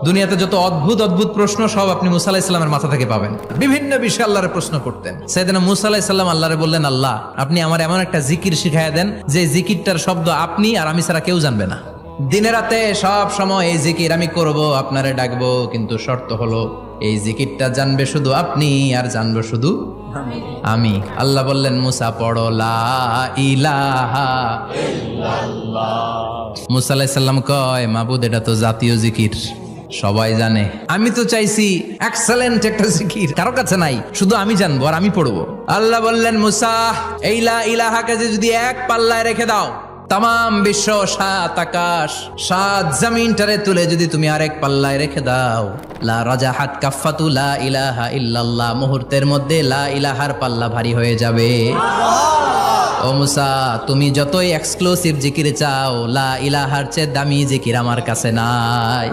দুনিয়াতে যত অদ্ভুত অদ্ভুত প্রশ্ন সব আপনি মুসা আলাইহিস সালামের মাথা থেকে পাবেন। বিভিন্ন বিষয়ে আল্লাহরে প্রশ্ন করতেন। সাইয়েদনা মুসা আলাইহিস সালাম আল্লাহরে বললেন, আল্লাহ আপনি আমার এমন একটা জিকির শিখাইয়া দেন যে জিকিরটার শব্দ আপনি আর আমি ছাড়া কেউ জানবে না। দিনে রাতে সব সময় এই জিকির আমি করব, আপনারে ডাকবো, কিন্তু শর্ত হলো এই জিকিরটা জানবে শুধু আপনি আর জানবো শুধু আমি। আল্লাহ বললেন, মুসা পড়ো লা ইলাহা ইল্লাল্লাহ। মুসা আলাইহিস সালাম কয়, মাবুদ এটা তো জাতীয় জিকির, সবাই জানে। আমি তো চাইছি এক্সেলেন্ট একটা জিকির, কারো কাছে নাই, শুধু আমি জানবো আর আমি পড়বো। আল্লাহ বললেন, মুসা এই লা ইলাহাকে যদি এক পাল্লায় রেখে দাও, তাম বিশ্ব, সাত আকাশ, সাত জমিনটারে তুলে যদি তুমি আরেক পাল্লায় রেখে দাও, লা রাজাহাত কাফাতু লা ইলাহা ইল্লাল্লাহ, মুহূর্তের মধ্যে লা ইলাহার পাল্লা ভারী হয়ে যাবে। ও মুসা, তুমি যতই এক্সক্লুসিভ জিকির চাও, লা ইলাহার চেয়ে দামি জিকির আমার কাছে নাই।